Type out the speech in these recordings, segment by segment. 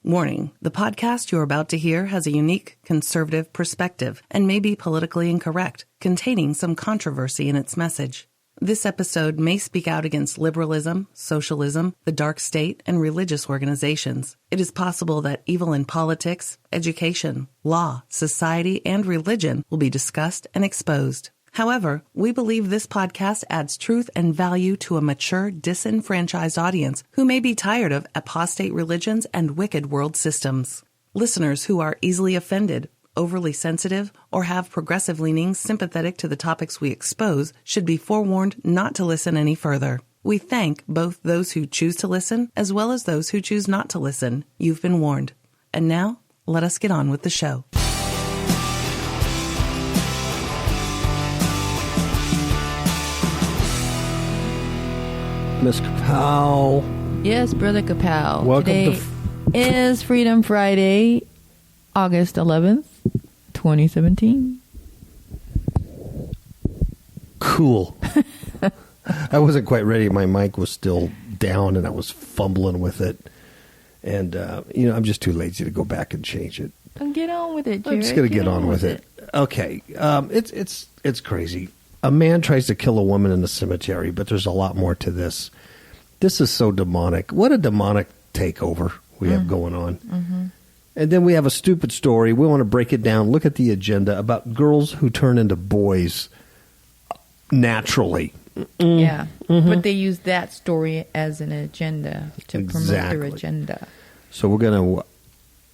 Warning, the podcast you're about to hear has a unique conservative perspective and may be politically incorrect, containing some controversy in its message. This episode may speak out against liberalism, socialism, the dark state, and religious organizations. It is possible that evil in politics, education, law, society, and religion will be discussed and exposed. However, we believe this podcast adds truth and value to a mature, disenfranchised audience who may be tired of apostate religions and wicked world systems. Listeners who are easily offended, overly sensitive, or have progressive leanings sympathetic to the topics we expose should be forewarned not to listen any further. We thank both those who choose to listen as well as those who choose not to listen. You've been warned. And now, let us get on with the show. Miss Kapow. Yes, Brother Kapow. Welcome Today is Freedom Friday, August 11th, 2017. Cool. I wasn't quite ready. My mic was still down, and I was fumbling with it. And, I'm just too lazy to go back and change it. Get on with it, Jared. I'm just going to get on with it. Okay. It's crazy. A man tries to kill a woman in the cemetery, but there's a lot more to this. This is so demonic. What a demonic takeover we have going on. Mm-hmm. And then we have a stupid story. We want to break it down. Look at the agenda about girls who turn into boys naturally. Yeah. Mm-hmm. But they use that story as an agenda to promote their agenda. So we're going to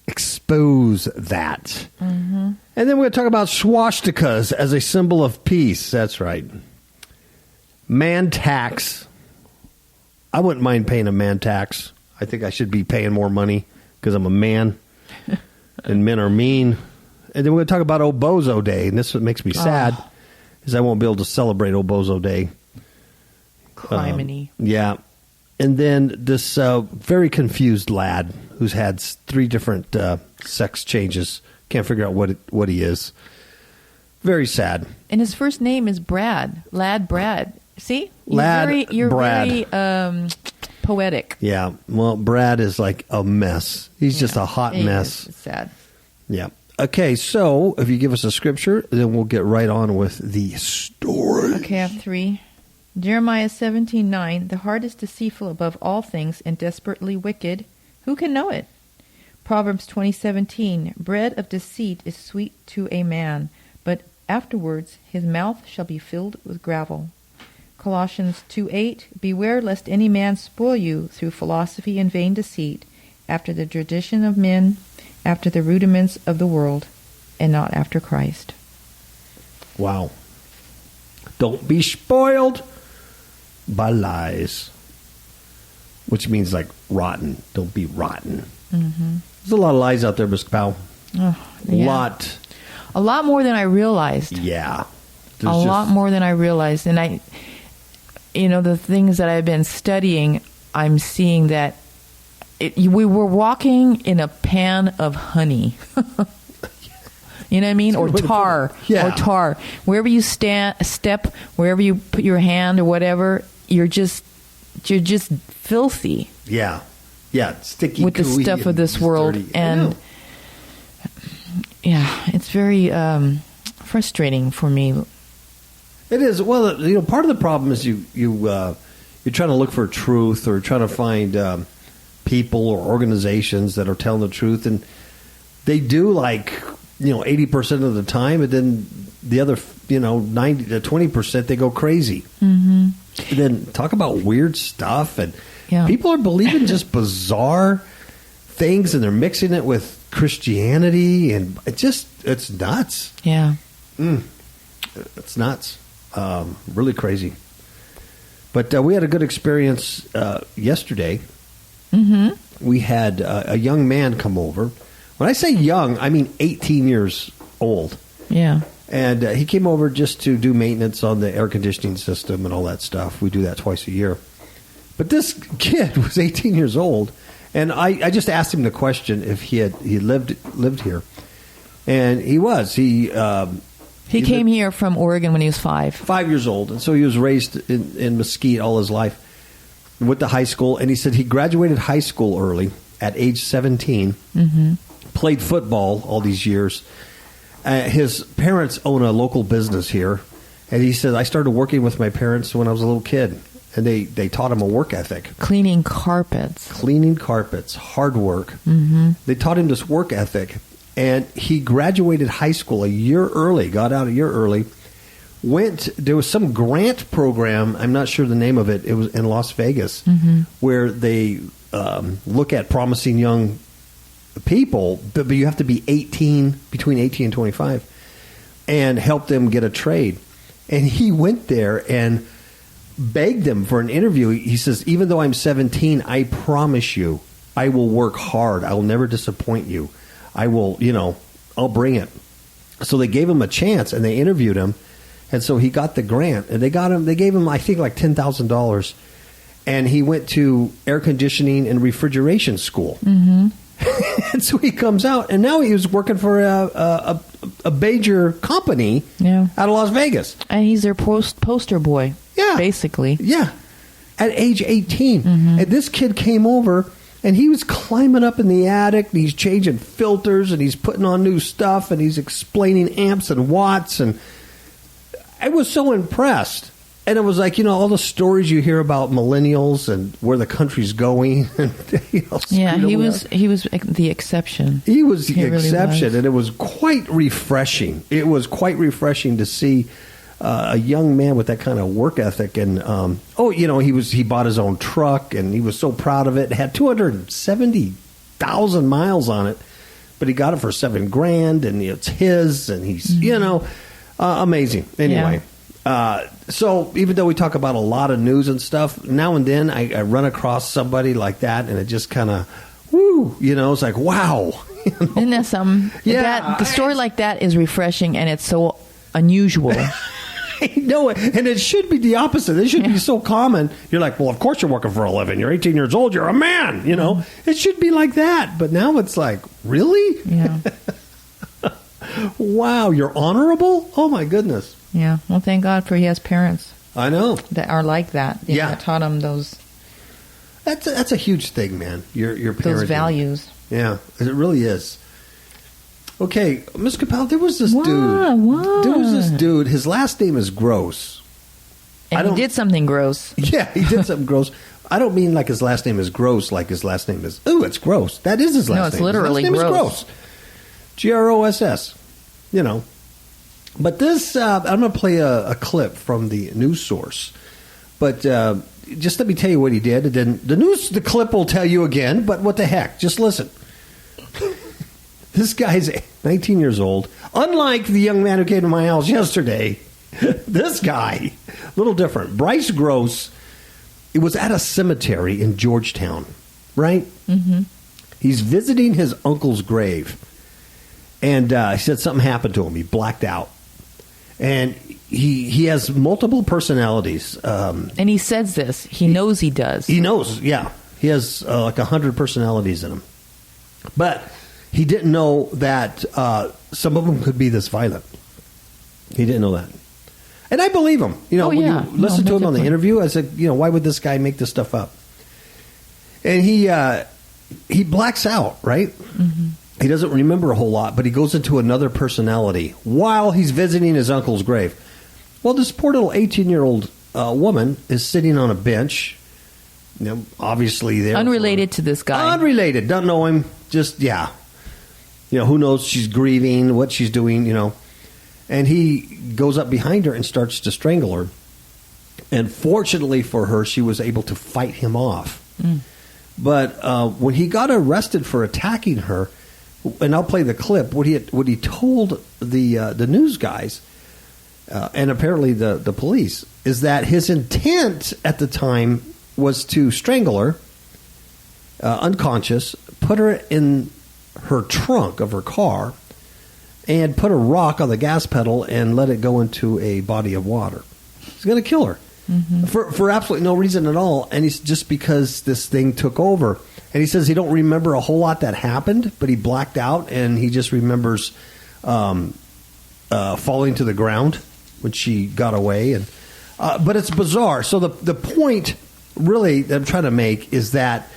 expose that. Mm-hmm. And then we're going to talk about swastikas as a symbol of peace. That's right. Man tax. I wouldn't mind paying a man tax. I think I should be paying more money because I'm a man and men are mean. And then we're going to talk about Obozo Day. And this is what makes me sad is I won't be able to celebrate Obozo Day. Criminy. Yeah. And then this very confused lad who's had 3 different sex changes. Can't figure out what he is. Very sad. And his first name is Brad. Lad Brad. See? You're Brad. very poetic. Yeah. Well, Brad is like a mess. He's just a hot mess. It's sad. Yeah. Okay, so if you give us a scripture, then we'll get right on with the story. Okay, I have 3. Jeremiah 17:9, the heart is deceitful above all things and desperately wicked. Who can know it? Proverbs 20:17, bread of deceit is sweet to a man, but afterwards his mouth shall be filled with gravel. Colossians 2:8, beware lest any man spoil you through philosophy and vain deceit, after the tradition of men, after the rudiments of the world, and not after Christ. Wow. Don't be spoiled by lies, which means like rotten. Don't be rotten. Mm-hmm. There's a lot of lies out there, Miss Powell. Oh, yeah. A lot more than I realized. Yeah. A lot more than I realized. And the things that I've been studying, I'm seeing that we were walking in a pan of honey. You know what I mean? Or tar. Yeah. Or tar. Wherever you step, wherever you put your hand or whatever, you're just filthy. Yeah. Yeah. Sticky with the stuff of this world. Dirty. And yeah, it's very frustrating for me. It is. Well, part of the problem is you're trying to look for truth or trying to find people or organizations that are telling the truth, and they do 80% of the time, and then the other 90 to 20% they go crazy. Mm-hmm. And then talk about weird stuff, and people are believing just bizarre things, and they're mixing it with Christianity, and it's nuts. Yeah, it's nuts. Really crazy. But we had a good experience yesterday. Mm-hmm. We had a young man come over. When I say young, I mean 18 years old. Yeah. And he came over just to do maintenance on the air conditioning system and all that stuff. We do that twice a year. But this kid was 18 years old, and I just asked him the question if he lived here, and he was. He came here from Oregon when he was 5. 5 years old, and so he was raised in Mesquite all his life. Went to high school, and he said he graduated high school early at age 17, played football all these years. His parents own a local business here. And he said, I started working with my parents when I was a little kid. And they taught him a work ethic. Cleaning carpets, hard work. They taught him this work ethic. And he graduated high school a year early, got out a year early. There was some grant program, I'm not sure the name of it, it was in Las Vegas, where they look at promising young people, but you have to be between 18 and 25, and help them get a trade. And he went there and begged them for an interview. He says, even though I'm 17, I promise you, I will work hard. I will never disappoint you. I will, I'll bring it. So they gave him a chance, and they interviewed him. And so he got the grant, and they gave him, I think, like $10,000. And he went to air conditioning and refrigeration school. And so he comes out, and now he was working for a major company out of Las Vegas. And he's their poster boy, basically. Yeah, at age 18. And this kid came over, and he was climbing up in the attic, and he's changing filters, and he's putting on new stuff, and he's explaining amps and watts, and I was so impressed. And it was like, all the stories you hear about millennials and where the country's going. And, he was the exception. He was the really exception, was. and it was quite refreshing. It was quite refreshing to see a young man with that kind of work ethic. And he bought his own truck, and he was so proud of it. It had 270,000 miles on it, but he got it for $7,000, and it's his, and he's amazing. Anyway. So even though we talk about a lot of news and stuff, now and then I run across somebody like that, and it just kind of, it's like, wow. Isn't that something? Yeah. The story like that is refreshing, and it's so unusual. I know it. And it should be the opposite. It should be so common. You're like, well, of course you're working for a living. You're 18 years old. You're a man, It should be like that. But now it's like, really? Yeah. Wow, you're honorable? Oh, my goodness. Yeah. Well, thank God he has parents. I know. That are like that. That taught him those. That's a huge thing, man. Your parenting. Those values. Yeah, it really is. Okay, Ms. Capel, there was this dude. What? There was this dude. His last name is Gross. And he did something gross. Yeah, he did something gross. I don't mean like his last name is gross, like his last name is, it's gross. That is his last name. No, it's literally his last name gross. Is gross. Gross. But this, I'm going to play a clip from the news source. But just let me tell you what he did. And then the clip will tell you again, but what the heck? Just listen. This guy's 19 years old. Unlike the young man who came to my house yesterday, this guy, a little different. Bryce Gross, it was at a cemetery in Georgetown, right? He's visiting his uncle's grave. And he said something happened to him. He blacked out. And he has multiple personalities. And he says this. He knows he does. He knows, yeah. He has like 100 personalities in him. But he didn't know that some of them could be this violent. He didn't know that. And I believe him. When you listen to him on the interview, I said, why would this guy make this stuff up? And he blacks out, right? He doesn't remember a whole lot, but he goes into another personality while he's visiting his uncle's grave. Well, this poor little 18-year-old woman is sitting on a bench, obviously there. Unrelated to this guy. Unrelated. Don't know him. Just, who knows? She's grieving, what she's doing, And he goes up behind her and starts to strangle her. And fortunately for her, she was able to fight him off. But when he got arrested for attacking her, and I'll play the clip, what he told the news guys, and apparently the police, is that his intent at the time was to strangle her, unconscious, put her in her trunk of her car, and put a rock on the gas pedal and let it go into a body of water. He's going to kill her. For absolutely no reason at all, and he's just because this thing took over. And he says he don't remember a whole lot that happened, but he blacked out, and he just remembers falling to the ground when she got away. And but it's bizarre. So the point really that I'm trying to make is that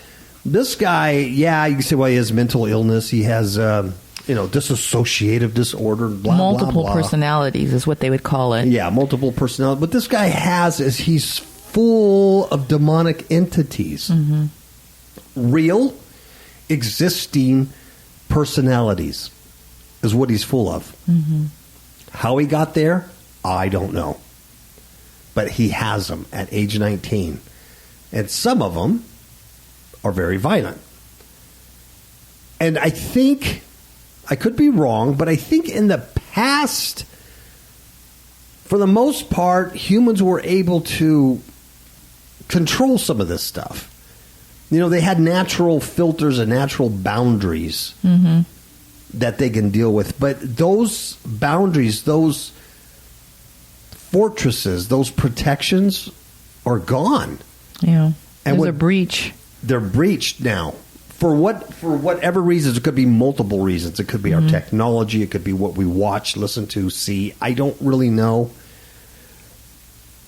This guy, yeah, you can say, well, he has mental illness. He has, dissociative disorder, blah, multiple blah, blah. personalities is what they would call it. Yeah, multiple personalities. What this guy has is he's full of demonic entities. Mm-hmm. Real, existing personalities is what he's full of. Mm-hmm. How he got there, I don't know. But he has them at age 19. And some of them are very violent. And I think, I could be wrong, but I think in the past, for the most part, humans were able to control some of this stuff. They had natural filters and natural boundaries that they can deal with. But those boundaries, those fortresses, those protections are gone. Yeah. And There's a breach. They're breached now. For whatever reasons. It could be multiple reasons. It could be our technology. It could be what we watch, listen to, see. I don't really know.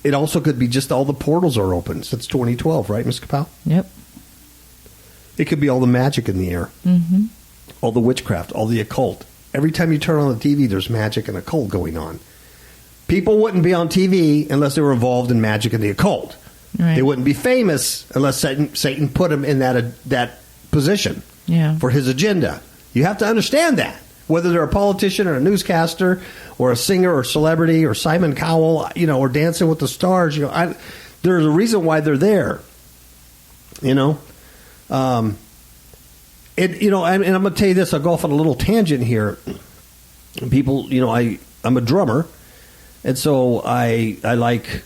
It also could be just all the portals are open since 2012, right, Ms. Kapow? Yep. It could be all the magic in the air, all the witchcraft, all the occult. Every time you turn on the TV, there's magic and occult going on. People wouldn't be on TV unless they were involved in magic and the occult. Right. They wouldn't be famous unless Satan put them in that position for his agenda. You have to understand that. Whether they're a politician or a newscaster or a singer or celebrity or Simon Cowell, or Dancing with the Stars, there's a reason why they're there. And I'm going to tell you this. I'll go off on a little tangent here. People, I'm a drummer, and so I like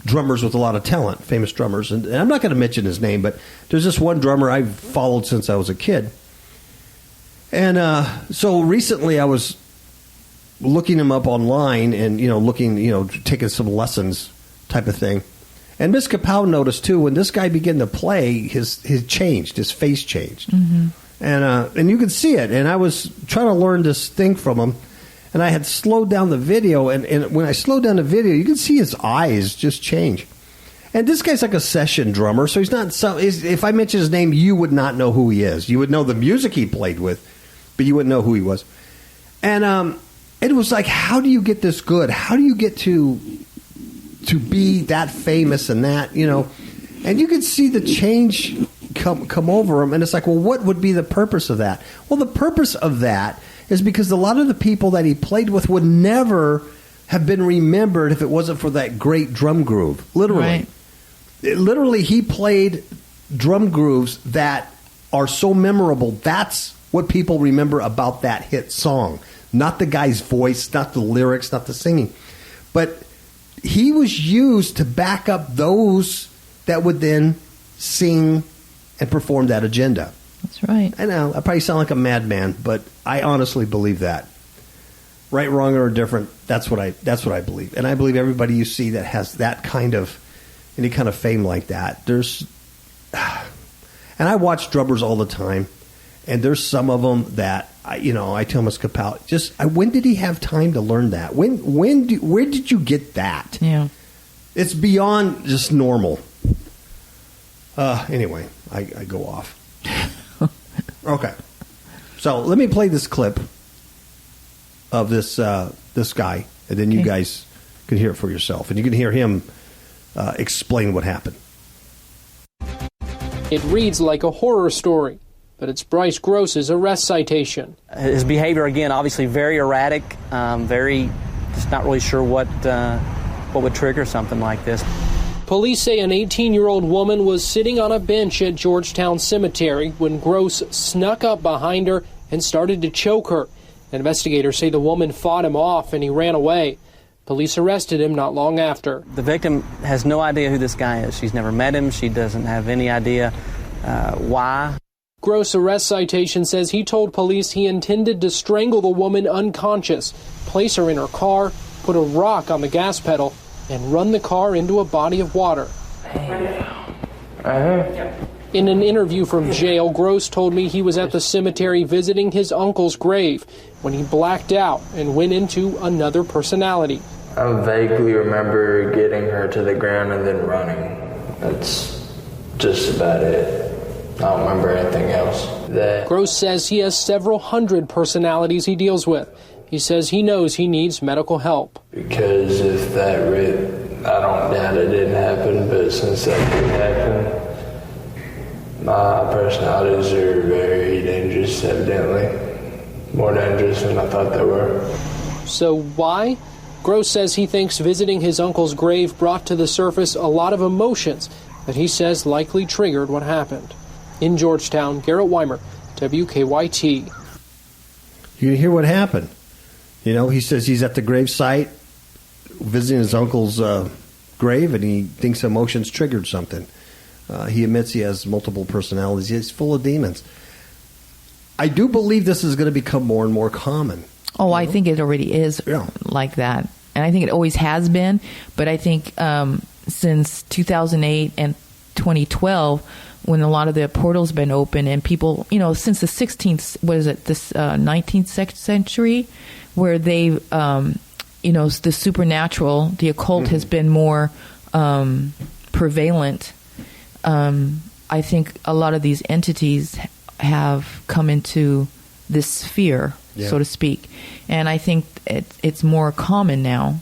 drummers with a lot of talent, famous drummers. And I'm not going to mention his name, but there's this one drummer I've followed since I was a kid. And so recently I was looking him up online and, taking some lessons type of thing. And Miss Kapow noticed, too, when this guy began to play, his face changed. And you could see it. And I was trying to learn this thing from him. And I had slowed down the video. And when I slowed down the video, you could see his eyes just change. And this guy's like a session drummer. So he's not if I mention his name, you would not know who he is. You would know the music he played with, but you wouldn't know who he was. And it was like, how do you get this good? How do you get to be that famous and that, and you could see the change come over him. And it's like, well, what would be the purpose of that? Well, the purpose of that is because a lot of the people that he played with would never have been remembered if it wasn't for that great drum groove. Literally. Right. Literally, he played drum grooves that are so memorable. That's what people remember about that hit song. Not the guy's voice, not the lyrics, not the singing. But he was used to back up those that would then sing and perform that agenda. That's right. I know, I probably sound like a madman, but I honestly believe that. Right, wrong, or indifferent, that's what I believe. And I believe everybody you see that has that kind of, any kind of fame like that, there's, and I watch drummers all the time, and there's some of them that, I tell Ms. Kapow, when did he have time to learn that? Where did you get that? Yeah. It's beyond just normal. Anyway, I go off. Okay. So let me play this clip of this guy, and then you guys can hear it for yourself, and you can hear him explain what happened. It reads like a horror story, but it's Bryce Gross's arrest citation. His behavior, again, obviously very erratic, just not really sure what would trigger something like this. Police say an 18-year-old woman was sitting on a bench at Georgetown Cemetery when Gross snuck up behind her and started to choke her. Investigators say the woman fought him off and he ran away. Police arrested him not long after. The victim has no idea who this guy is. She's never met him. She doesn't have any idea why. Gross' arrest citation says he told police he intended to strangle the woman unconscious, place her in her car, put a rock on the gas pedal, and run the car into a body of water. In an interview from jail, Gross told me he was at the cemetery visiting his uncle's grave when he blacked out and went into another personality. I vaguely remember getting her to the ground and then running. That's just about it. I don't remember anything else. Gross says he has several hundred personalities he deals with. He says he knows he needs medical help. Because if that I don't doubt it didn't happen, but since that did happen, my personalities are very dangerous, evidently. More dangerous than I thought they were. So why? Gross says he thinks visiting his uncle's grave brought to the surface a lot of emotions that he says likely triggered what happened. In Georgetown, Garrett Weimer, WKYT. You can hear what happened. You know, he says he's at the grave site visiting his uncle's grave, and he thinks emotions triggered something. He admits he has multiple personalities. He's full of demons. I do believe this is going to become more and more common. Oh, I think it already is like that. And I think it always has been. But I think since 2008 and 2012, when a lot of the portals been open and people, since the 19th century, where they, the supernatural, the occult has been more prevalent. I think a lot of these entities have come into this sphere, so to speak. And I think it's more common now.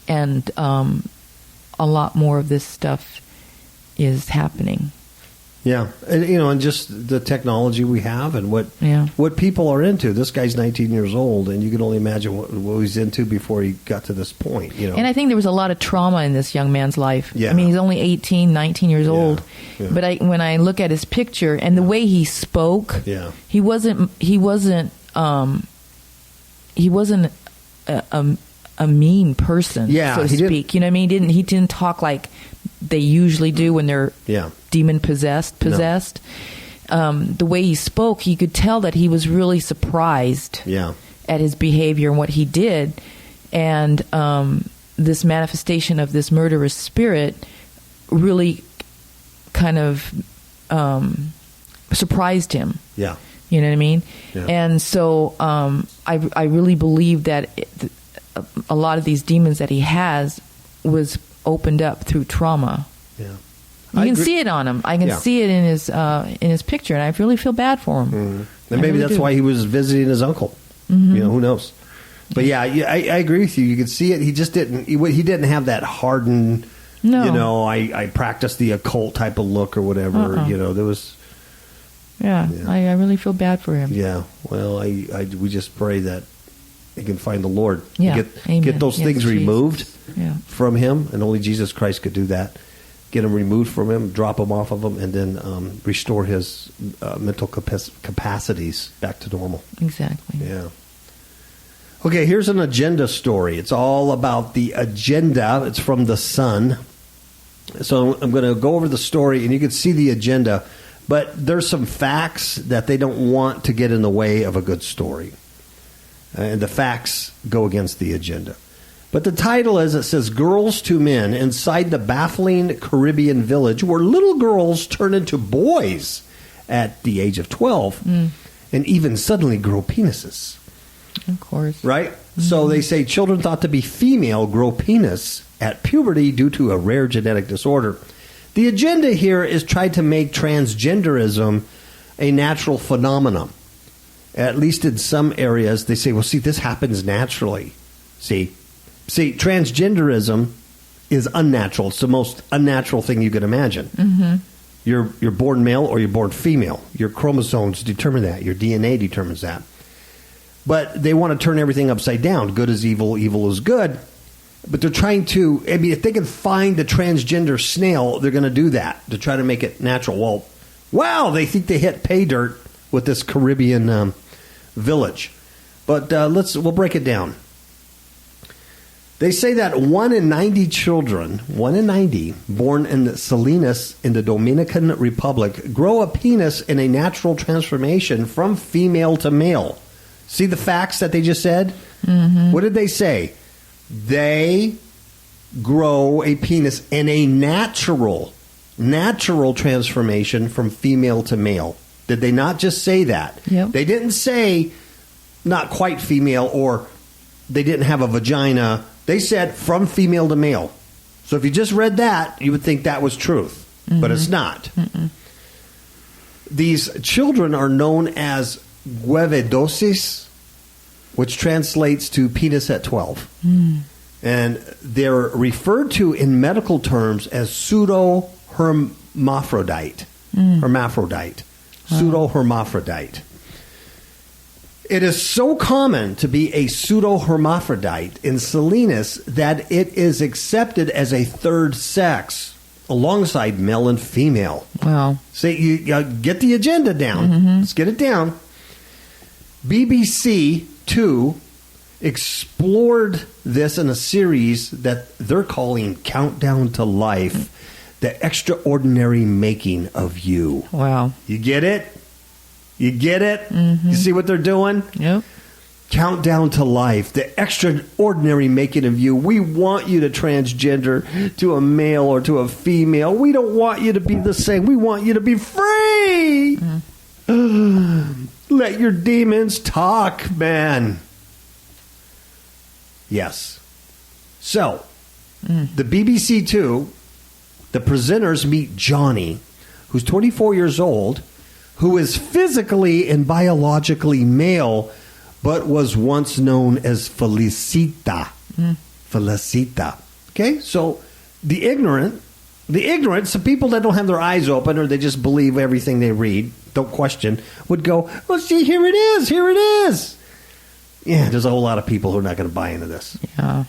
And a lot more of this stuff is happening. Yeah, and just the technology we have and what people are into. This guy's 19 years old, and you can only imagine what he's into before he got to this point. And I think there was a lot of trauma in this young man's life. Yeah. I mean, he's only 18, 19 years old. Yeah. But when I look at his picture and the way he spoke, he wasn't a mean person, so to speak. You know what I mean? He didn't talk like they usually do when they're demon possessed. The way he spoke, you could tell that he was really surprised at his behavior and what he did. And this manifestation of this murderous spirit really kind of surprised him. Yeah. You know what I mean? Yeah. And so I really believe that a lot of these demons that he has was opened up through trauma. Yeah. You can see it on him. I can see it in his picture, and I really feel bad for him. Mm-hmm. And maybe that's why he was visiting his uncle. Mm-hmm. Who knows? But I agree with you. You could see it. He just didn't. He didn't have that hardened. No. I practiced the occult type of look or whatever. There was. Yeah, I really feel bad for him. Yeah. Well, we just pray that he can find the Lord. Yeah. Get those things removed from him, and only Jesus Christ could do that. Get them removed from him, drop them off of him, and then restore his mental capacities back to normal. Exactly. Yeah. Okay, here's an agenda story. It's all about the agenda. It's from The Sun. So I'm going to go over the story, and you can see the agenda. But there's some facts that they don't want to get in the way of a good story. And the facts go against the agenda. But the title it says, Girls to Men Inside the Baffling Caribbean Village Where Little Girls Turn into Boys at the age of 12 and even suddenly grow penises. Of course. Right? Mm-hmm. So they say children thought to be female grow penis at puberty due to a rare genetic disorder. The agenda here is tried to make transgenderism a natural phenomenon. At least in some areas, they say, well, see, this happens naturally. See, transgenderism is unnatural. It's the most unnatural thing you could imagine. Mm-hmm. You're born male or you're born female. Your chromosomes determine that. Your DNA determines that. But they want to turn everything upside down. Good is evil, evil is good. But they're trying to, if they can find the transgender snail, they're going to do that to try to make it natural. Well, they think they hit pay dirt with this Caribbean village. But we'll break it down. They say that 1 in 90 children, 1 in 90, born in Salinas in the Dominican Republic, grow a penis in a natural transformation from female to male. See the facts that they just said? Mm-hmm. What did they say? They grow a penis in a natural transformation from female to male. Did they not just say that? Yep. They didn't say not quite female or they didn't have a vagina. They said from female to male. So if you just read that, you would think that was truth. but it's not. These children are known as huevedosis, which translates to penis at 12. And they're referred to in medical terms as pseudo-hermaphrodite. Pseudo-hermaphrodite. It is so common to be a pseudo-hermaphrodite in Salinas that it is accepted as a third sex alongside male and female. Wow. See, you get the agenda down. Let's get it down. BBC Two explored this in a series that they're calling Countdown to Life, the extraordinary making of you. Wow. You get it? You get it? You see what they're doing? Yep. Countdown to Life, the extraordinary making of you. We want you to transgender to a male or to a female. We don't want you to be the same. We want you to be free. Let your demons talk, man. Yes. So, the BBC Two, the presenters meet Johnny, who's 24 years old, who is physically and biologically male, but was once known as Felicita. Felicita. Okay? So, the ignorant, some people that don't have their eyes open or they just believe everything they read, don't question, would go, well, see, here it is, here it is. Yeah, there's a whole lot of people who are not going to buy into this. Yeah.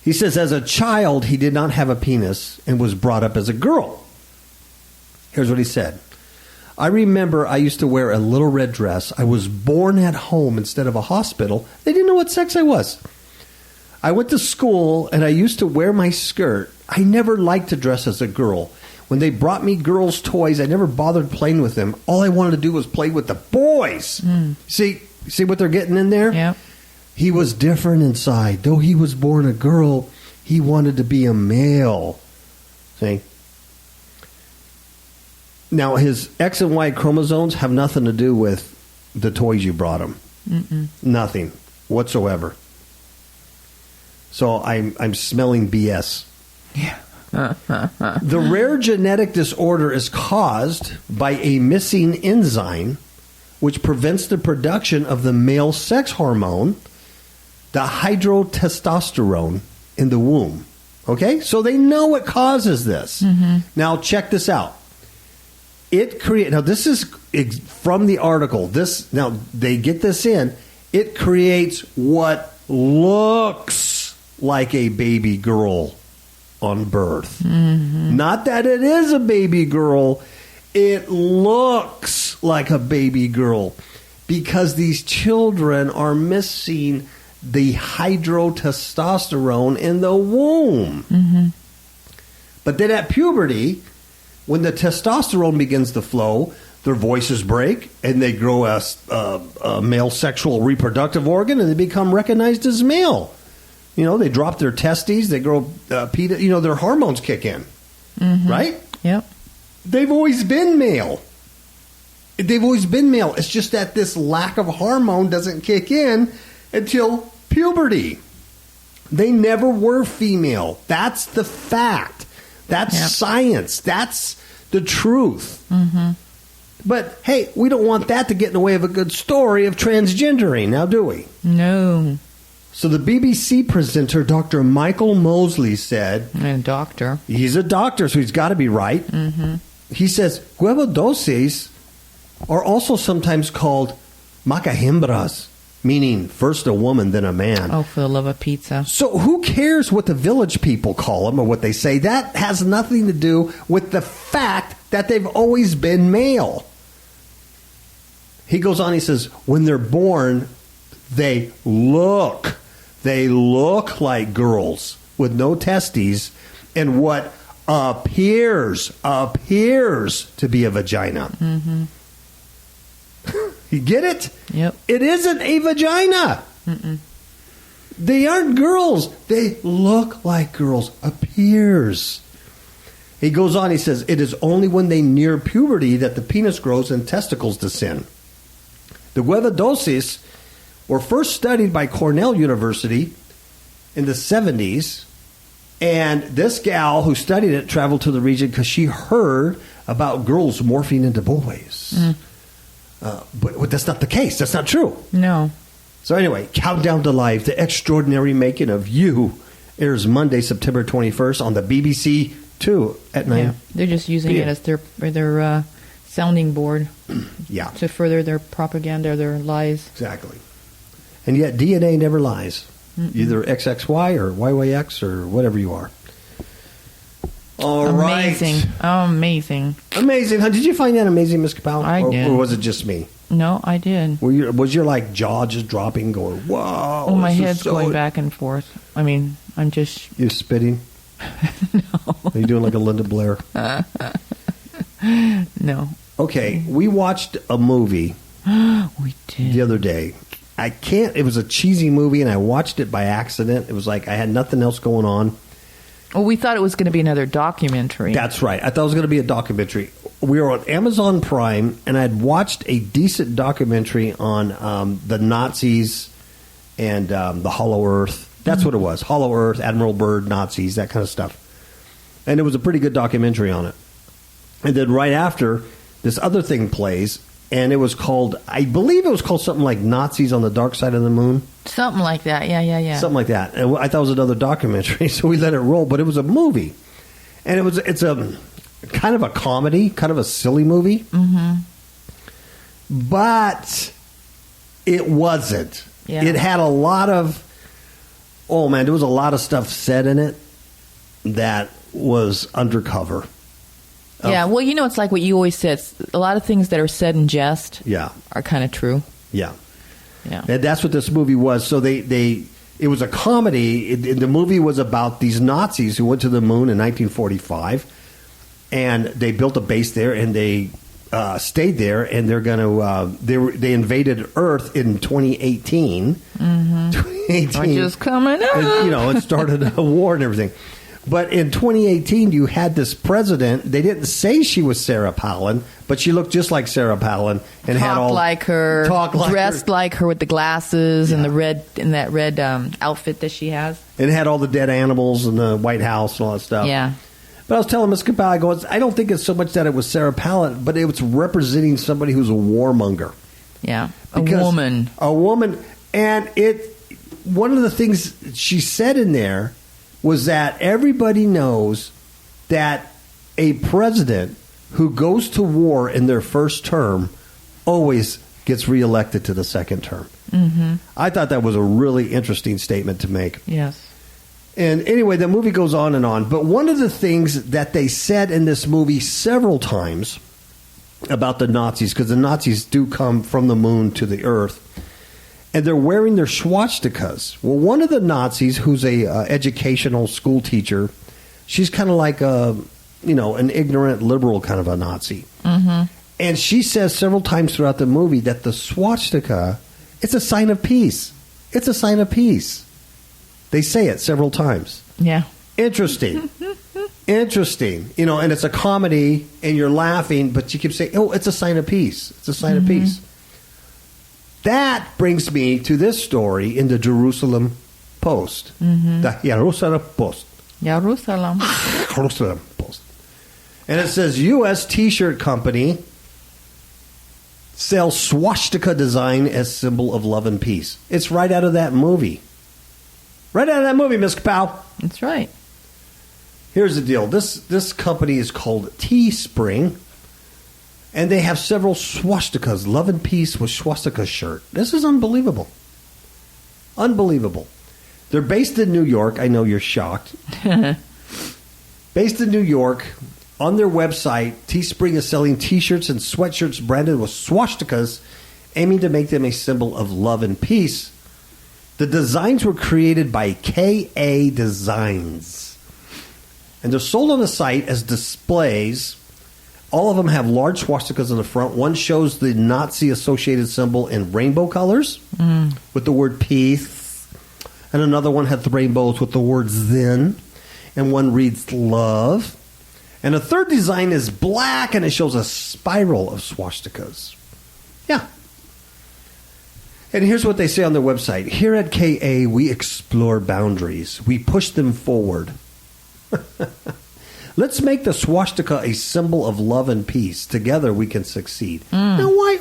He says, as a child, he did not have a penis and was brought up as a girl. Here's what he said. I remember I used to wear a little red dress. I was born at home instead of a hospital. They didn't know what sex I was. I went to school and I used to wear my skirt. I never liked to dress as a girl. When they brought me girls' toys, I never bothered playing with them. All I wanted to do was play with the boys. See what they're getting in there? Yeah. He was different inside. Though he was born a girl, he wanted to be a male. See? Now, his X and Y chromosomes have nothing to do with the toys you brought him. Nothing whatsoever. So I'm smelling BS. Yeah. The rare genetic disorder is caused by a missing enzyme which prevents the production of the male sex hormone, the hydrotestosterone, in the womb. Okay? So they know what causes this. Now, check this out. Now, this is from the article. Now, they get this in. It creates what looks like a baby girl on birth. Not that it is a baby girl. It looks like a baby girl because these children are missing the hydrotestosterone in the womb. But then at puberty, when the testosterone begins to flow, their voices break and they grow a male sexual reproductive organ and they become recognized as male. You know, they drop their testes, they grow, their hormones kick in. Right? Yep. They've always been male. It's just that this lack of hormone doesn't kick in until puberty. They never were female. That's the fact. That's science. That's the truth. But, hey, we don't want that to get in the way of a good story of transgendering, now do we? No. So the BBC presenter, Dr. Michael Mosley, said... A doctor. He's a doctor, so he's got to be right. He says, huevodosis are also sometimes called macahimbras, meaning first a woman, then a man. Oh, for the love of pizza. So who cares what the village people call them or what they say? That has nothing to do with the fact that they've always been male. He goes on, he says, when they're born, they look like girls with no testes and what appears to be a vagina. You get it? Yep. It isn't a vagina. They aren't girls. They look like girls. Appears. He goes on, he says, it is only when they near puberty that the penis grows and testicles descend. The huevodosis were first studied by Cornell University in the 70s, And this gal who studied it traveled to the region because she heard about girls morphing into boys. But that's not the case. That's not true. No. So anyway, Countdown to Life, The Extraordinary Making of You, airs Monday, September 21st on the BBC 2 at 9. Yeah. They're just using it as their sounding board. Yeah. To further their propaganda, their lies. Exactly. And yet DNA never lies. Either XXY or YYX or whatever you are. All right. Amazing. Amazing. Amazing. Huh? Did you find that amazing, Ms. Capel? I did. Or was it just me? No, I did. Was your like jaw just dropping, going, whoa? Oh, my this is head's so... going back and forth. I mean, I'm just... You're spitting? No. Are you doing like a Linda Blair? No. Okay, we watched a movie We did. the other day. It was a cheesy movie, and I watched it by accident. It was like I had nothing else going on. Well, we thought it was going to be another documentary. That's right. I thought it was going to be a documentary. We were on Amazon Prime, and I had watched a decent documentary on the Nazis and the Hollow Earth. That's what it was. Hollow Earth, Admiral Byrd, Nazis, that kind of stuff. And it was a pretty good documentary on it. And then right after, this other thing plays, and it was called, I believe it was called something like Nazis on the Dark Side of the Moon. Something like that. Yeah. Something like that. And I thought it was another documentary, so we let it roll. But it was a movie. And it's a kind of a comedy, kind of a silly movie. Mm-hmm. But it wasn't. Yeah. It had a lot of, oh man, there was a lot of stuff said in it that was undercover. Yeah, well, it's like what you always said. A lot of things that are said in jest are kind of true. Yeah. Yeah. And that's what this movie was. So it was a comedy. The movie was about these Nazis who went to the moon in 1945, and they built a base there, and they stayed there, and they're going to they invaded Earth in 2018. Mm-hmm. 2018, Which is coming up. And, it started a war and everything. But in 2018, you had this president. They didn't say she was Sarah Palin, but she looked just like Sarah Palin and had all like her, dressed her. like her with the glasses and that red outfit that she has. It had all the dead animals in the White House and all that stuff. Yeah. But I was telling Ms. Capel, I don't think it's so much that it was Sarah Palin, but it was representing somebody who's a warmonger. Yeah, Because a woman. And one of the things she said in there was that everybody knows that a president who goes to war in their first term always gets reelected to the second term. Mm-hmm. I thought that was a really interesting statement to make. Yes. And anyway, the movie goes on. But one of the things that they said in this movie several times about the Nazis, because the Nazis do come from the moon to the earth, and they're wearing their swastikas. Well, one of the Nazis, who's a educational school teacher, she's kind of like an ignorant liberal kind of a Nazi. Mm-hmm. And she says several times throughout the movie that the swastika, it's a sign of peace. It's a sign of peace. They say it several times. Yeah. Interesting. Interesting. And it's a comedy, and you're laughing, but you keep saying, oh, it's a sign of peace. It's a sign of peace. That brings me to this story in the Jerusalem Post. Mm-hmm. The Jerusalem Post. Jerusalem Post. And it says, U.S. T-shirt company sells swastika design as symbol of love and peace. It's right out of that movie. Right out of that movie, Ms. Kapow. That's right. Here's the deal. This company is called Teespring. And they have several swastikas, love and peace with swastika shirt. This is unbelievable. Unbelievable. They're based in New York. I know you're shocked. Based in New York, on their website, Teespring is selling T-shirts and sweatshirts branded with swastikas, aiming to make them a symbol of love and peace. The designs were created by KA Designs. And they're sold on the site as displays. All of them have large swastikas on the front. One shows the Nazi-associated symbol in rainbow colors with the word peace. And another one had the rainbows with the word Zen. And one reads love. And a third design is black, and it shows a spiral of swastikas. Yeah. And here's what they say on their website. Here at KA, we explore boundaries. We push them forward. Let's make the swastika a symbol of love and peace. Together we can succeed. Now, why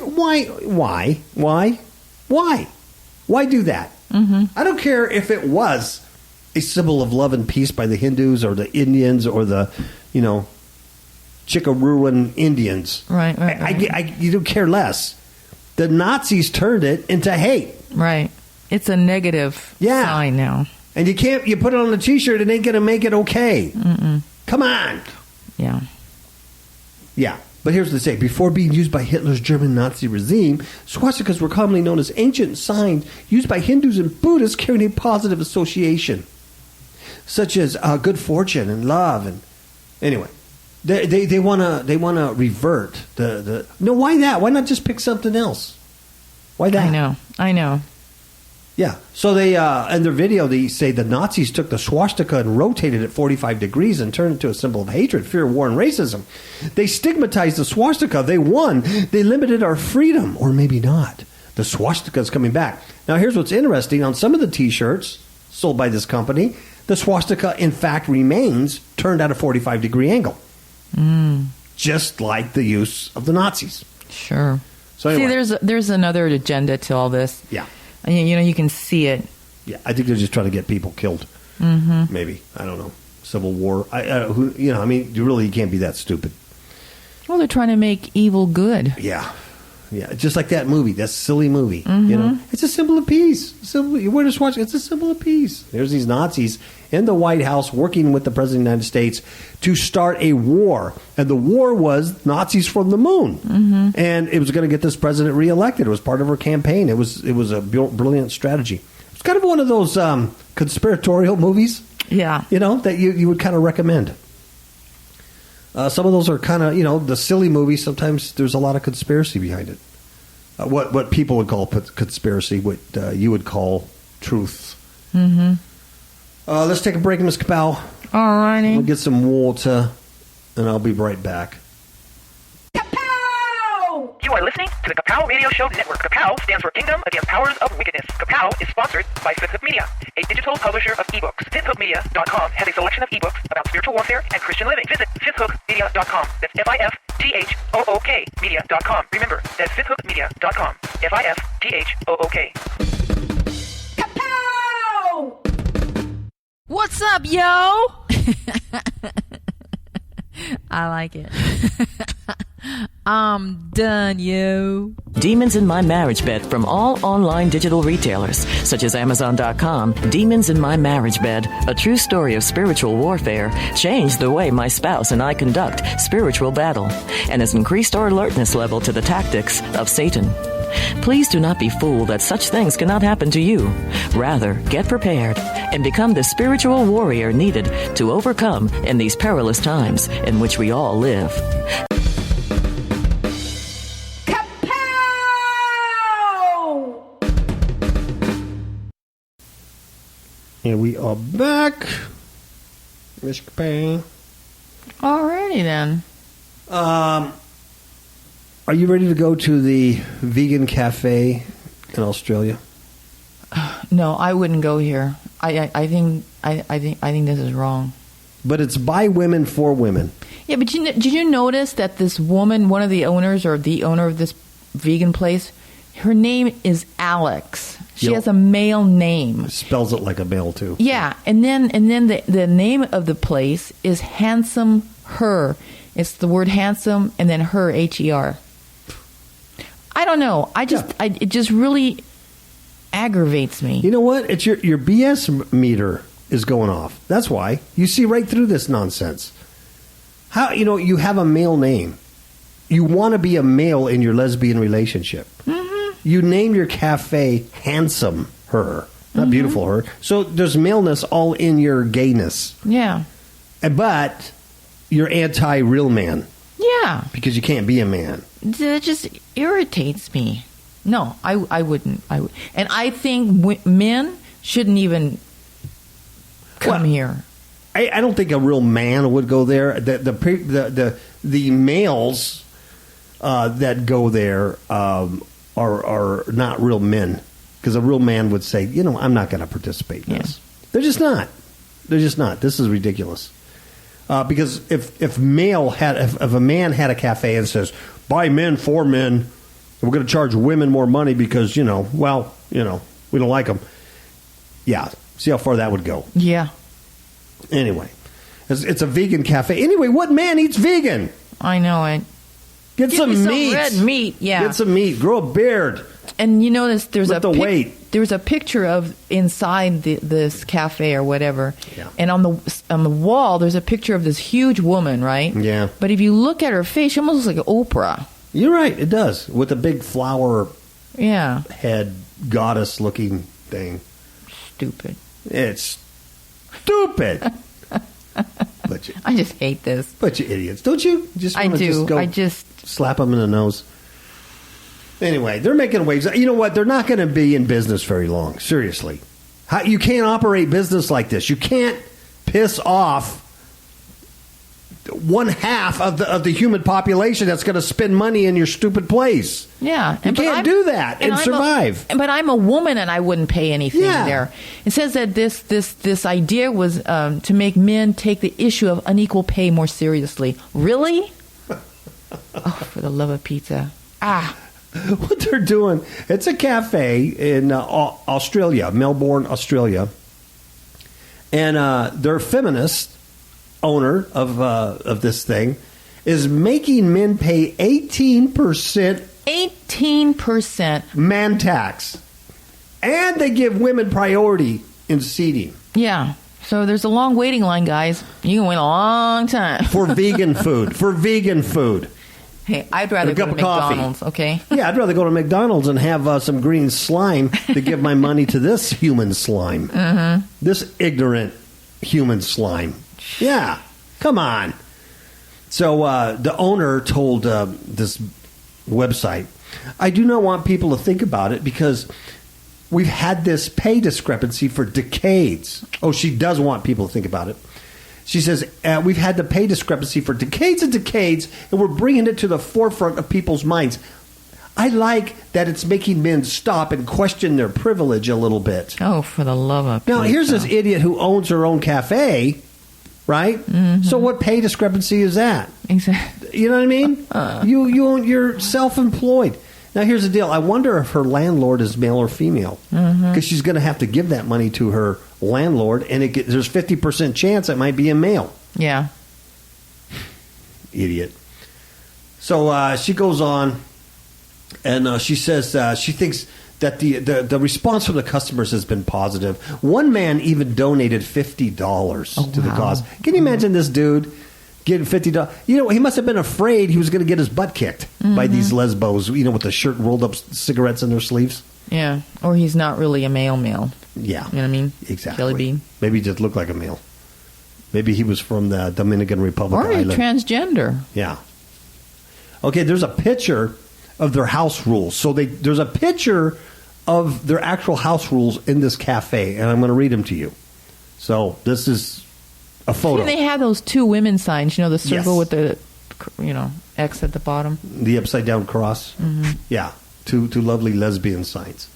do that? I don't care if it was a symbol of love and peace by the Hindus or the Indians or the, Chickaruan Indians. Right. You don't care less. The Nazis turned it into hate. Right. It's a negative sign now. And you put it on a T-shirt, it ain't going to make it okay. Come on. Yeah. Yeah. But here's the thing. Before being used by Hitler's German Nazi regime, swastikas were commonly known as ancient signs used by Hindus and Buddhists carrying a positive association, such as good fortune and love. And anyway, they want to revert the. No, why that? Why not just pick something else? Why that? I know. Yeah. So they in their video they say the Nazis took the swastika and rotated it 45 degrees and turned it into a symbol of hatred, fear, war, and racism. They stigmatized the swastika. They won. They limited our freedom, or maybe not. The swastika is coming back. Now here's what's interesting. On some of the T-shirts sold by this company, the swastika in fact remains turned at a 45-degree angle, just like the use of the Nazis. Sure. So anyway. See, there's another agenda to all this. Yeah. And, you can see it. Yeah, I think they're just trying to get people killed. Maybe. I don't know. Civil war. You really can't be that stupid. Well, they're trying to make evil good. Yeah. Yeah, just like that movie, that silly movie. It's a symbol of peace. You wear this watch, it's a symbol of peace. There's these Nazis in the White House working with the President of the United States to start a war. And the war was Nazis from the moon. And it was going to get this president reelected. It was part of her campaign. It was a brilliant strategy. It's kind of one of those conspiratorial movies. Yeah. That you would kind of recommend. Some of those are kind of, the silly movies. Sometimes there's a lot of conspiracy behind it. What people would call conspiracy, what you would call truth. Let's take a break, Ms. Kapow. All righty. We'll get some water, and I'll be right back. You are listening to the Kapow Radio Show Network. Kapow stands for Kingdom Against Powers of Wickedness. Kapow is sponsored by Fifth Hook Media, a digital publisher of ebooks. FifthHookMedia.com has a selection of ebooks about spiritual warfare and Christian living. Visit FifthHookMedia.com. That's FIFTHOOK Media.com. Remember, that's FifthHookMedia.com. FIFTHOOK. Kapow! What's up, yo? I like it. I'm done, yo. Demons in My Marriage Bed from all online digital retailers, such as Amazon.com. Demons in My Marriage Bed, a true story of spiritual warfare, changed the way my spouse and I conduct spiritual battle, and has increased our alertness level to the tactics of Satan. Please do not be fooled that such things cannot happen to you. Rather, get prepared and become the spiritual warrior needed to overcome in these perilous times in which we all live. And we are back. Miss Kapow. Alrighty then. Are you ready to go to the vegan cafe in Australia? No, I wouldn't go here. I think this is wrong. But it's by women for women. Yeah, but did you notice that this woman, one of the owners or the owner of this vegan place, her name is Alex. She has a male name. It spells it like a male too. Yeah, and then the name of the place is Handsome Her. It's the word handsome and then her, Her. I don't know. It just really aggravates me. You know what? It's your BS meter is going off. That's why. You see right through this nonsense. How you have a male name. You want to be a male in your lesbian relationship. You name your cafe Handsome Her, not Beautiful Her. So there's maleness all in your gayness. Yeah. But you're anti-real man. Yeah. Because you can't be a man. That just irritates me. No, I wouldn't. And I think men shouldn't even come here. I don't think a real man would go there. The males that go there are not real men, because a real man would say, I'm not going to participate in this. They're just not. This is ridiculous. Because if a man had a cafe and says, by men, for men, we're going to charge women more money because, we don't like them. Yeah. See how far that would go. Yeah. Anyway, it's a vegan cafe. Anyway, what man eats vegan? I know it. Get Give some me some meat. red meat, yeah. Get some meat. Grow a beard. And you notice there's Lift the weight. There's a picture of inside this cafe or whatever. Yeah. And on the wall there's a picture of this huge woman, right? Yeah. But if you look at her face, she almost looks like Oprah. You're right. It does. With a big flower Yeah. head goddess looking thing. Stupid. It's stupid. I just hate this. But you idiots. Don't you? I do. I just slap them in the nose. Anyway, they're making waves. You know what? They're not going to be in business very long. Seriously. You can't operate business like this. You can't piss off one half of the human population that's going to spend money in your stupid place. Yeah. You can't do that and survive. But I'm a woman and I wouldn't pay anything Yeah. there. It says that this idea was to make men take the issue of unequal pay more seriously. Really? Oh, for the love of pizza. What they're doing, it's a cafe in Australia, Melbourne, Australia. And their feminist owner of this thing is making men pay 18%. 18% man tax. And they give women priority in seating. Yeah. So there's a long waiting line, guys. You can wait a long time. For vegan food. For vegan food. Hey, I'd rather go to McDonald's, okay? Yeah, I'd rather go to McDonald's and have some green slime to give my money to this human slime. Mm-hmm. This ignorant human slime. Yeah, come on. So the owner told this website, I do not want people to think about it because we've had this pay discrepancy for decades. Oh, she does want people to think about it. She says, we've had the pay discrepancy for decades and decades, and we're bringing it to the forefront of people's minds. I like that it's making men stop and question their privilege a little bit. Oh, for the love of Now, here's this idiot who owns her own cafe, right? Mm-hmm. So what pay discrepancy is that? Exactly. You know what I mean? You're self-employed. Now, here's the deal. I wonder if her landlord is male or female. Because she's going to have to give that money to her landlord, and there's 50% chance it might be a male. Yeah. Idiot. So she goes on, and she says she thinks that the response from the customers has been positive. One man even donated $50 to the cause. Can you imagine this dude getting $50? He must have been afraid he was going to get his butt kicked by these lesbos, with the shirt rolled up cigarettes in their sleeves. Yeah. Or he's not really a male. Yeah. You know what I mean? Exactly. Jelly bean. Maybe he just looked like a male. Maybe he was from the Dominican Republic Or island. he's transgender. Yeah. Okay, there's a picture of their house rules. So there's a picture of their actual house rules in this cafe, and I'm going to read them to you. So this is a photo. They have those two women signs, the circle Yes. with the, X at the bottom. The upside down cross. Mm-hmm. Yeah, two lovely lesbian signs.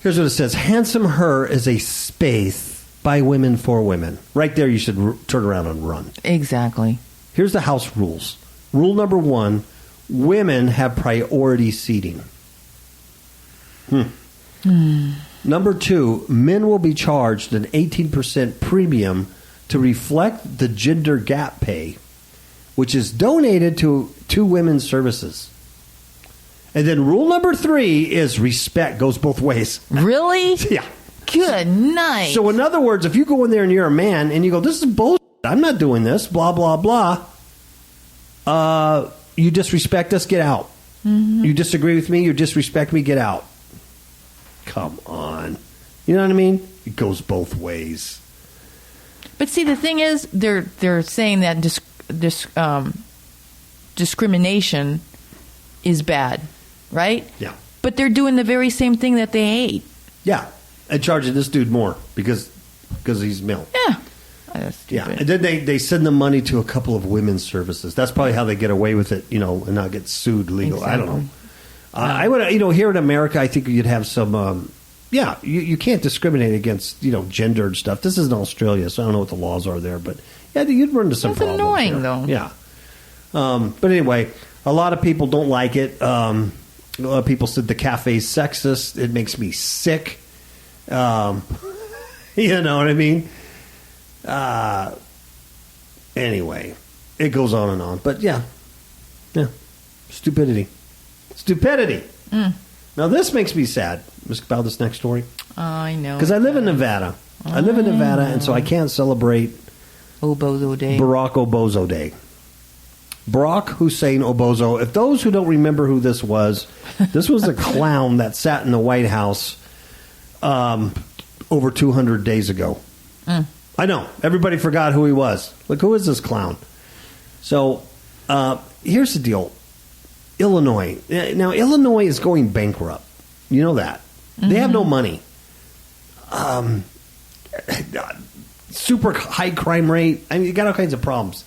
Here's what it says. Handsome Her is a space by women for women. Right there, you should turn around and run. Exactly. Here's the house rules. Rule number 1, women have priority seating. Number 2, men will be charged an 18% premium to reflect the gender gap pay, which is donated to women's services. And then rule number 3 is respect goes both ways. Really? Yeah. Good night. So in other words, if you go in there and you're a man and you go, this is bullshit, I'm not doing this, blah, blah, blah, you disrespect us, get out. Mm-hmm. You disagree with me, you disrespect me, get out. Come on. You know what I mean? It goes both ways. But see, the thing is, they're saying that discrimination is bad, right? Yeah. But they're doing the very same thing that they hate. Yeah. And charging this dude more because he's male. Yeah. That's stupid. Yeah. And then they send the money to a couple of women's services. That's probably how they get away with it, and not get sued legal. Exactly. I don't know. I would, here in America, I think you'd have some, you can't discriminate against, gendered stuff. This isn't Australia, so I don't know what the laws are there, but Yeah, you'd run into some That's problems. annoying, there. though. Yeah. But anyway, a lot of people don't like it. A lot of people said the cafe's sexist. It makes me sick. You know what I mean? Anyway, it goes on and on. But yeah. Stupidity. Now this makes me sad. About this next story. I know. Because I live in Nevada. And so I can't celebrate Obozo Day. Barack Obozo Day. Barack Hussein Obozo. If those who don't remember who this was a clown that sat in the White House over 200 days ago. I know. Everybody forgot who he was. Like, who is this clown? So, here's the deal. Illinois. Now, Illinois is going bankrupt. You know that. They have no money. Super high crime rate. I mean, you got all kinds of problems.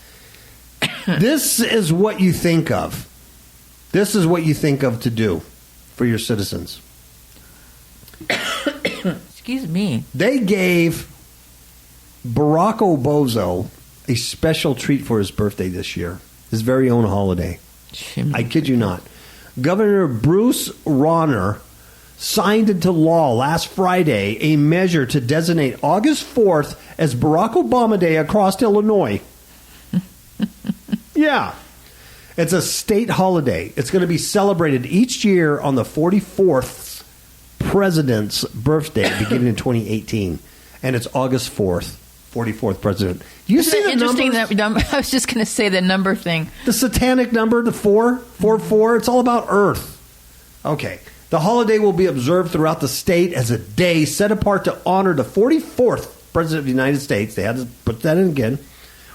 This is what you think of. This is what you think of to do for your citizens. Excuse me. They gave Barack Obozo a special treat for his birthday this year. His very own holiday. I kid you not. Governor Bruce Rauner signed into law last Friday a measure to designate August 4th as Barack Obama Day across Illinois. Yeah. It's a state holiday. It's going to be celebrated each year on the 44th president's birthday beginning in 2018. And it's August 4th, 44th president. You Isn't see it the interesting numbers? that number? I was just going to say the number thing. The satanic number, the 444, it's all about Earth. Okay. The holiday will be observed throughout the state as a day set apart to honor the 44th President of the United States. They had to put that in again.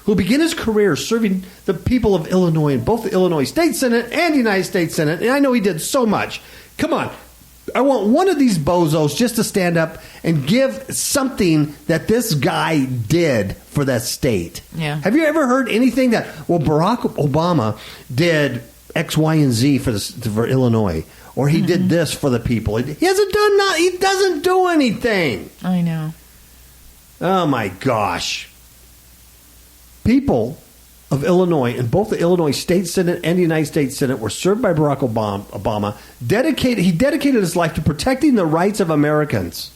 Who began his career serving the people of Illinois in both the Illinois State Senate and the United States Senate. And I know he did so much. Come on. I want one of these bozos just to stand up and give something that this guy did for that state. Yeah. Have you ever heard anything that, well, Barack Obama did X, Y, and Z for Illinois, or he did this for the people? He hasn't done nothing. He doesn't do anything. I know. Oh, my gosh. People of Illinois in both the Illinois State Senate and the United States Senate were served by Barack Obama. He dedicated his life to protecting the rights of Americans,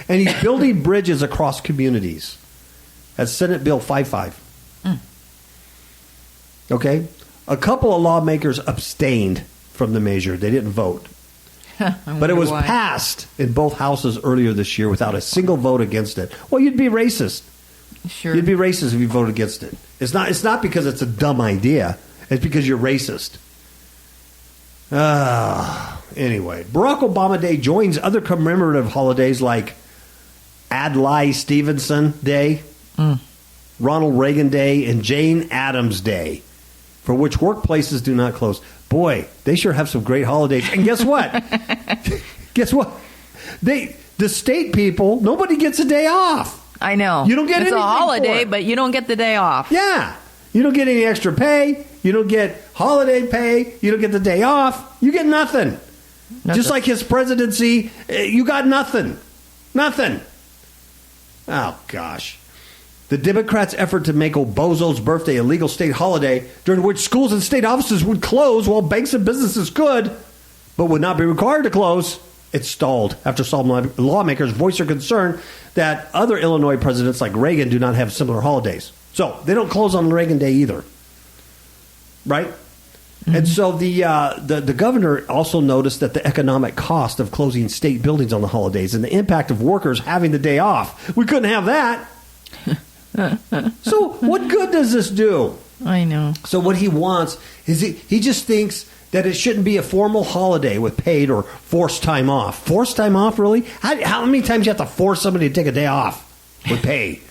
and he's building bridges across communities. That's Senate Bill 55. Okay? A couple of lawmakers abstained from the measure. They didn't vote. But it was passed in both houses earlier this year without a single vote against it. Well, you'd be racist. Sure. You'd be racist if you voted against it. It's not because it's a dumb idea. It's because you're racist. Anyway, Barack Obama Day joins other commemorative holidays like Adlai Stevenson Day, Ronald Reagan Day, and Jane Addams Day, for which workplaces do not close. Boy, they sure have some great holidays. And guess what? The state people, nobody gets a day off. I know. You don't get it's anything a holiday, for it. but you don't get the day off. Yeah. You don't get any extra pay. You don't get holiday pay. You don't get the day off. You get nothing. Just like his presidency, you got nothing. Nothing. Oh, gosh. The Democrats' effort to make Obozo's birthday a legal state holiday, during which schools and state offices would close while banks and businesses could, but would not be required to close, it stalled after some lawmakers voiced their concern that other Illinois presidents like Reagan do not have similar holidays. So they don't close on Reagan Day either. Right? And so the governor also noticed that the economic cost of closing state buildings on the holidays and the impact of workers having the day off. We couldn't have that. So what good does this do? I know. So what he wants is he just thinks that it shouldn't be a formal holiday with paid or forced time off. Forced time off, really? How many times do you have to force somebody to take a day off with pay?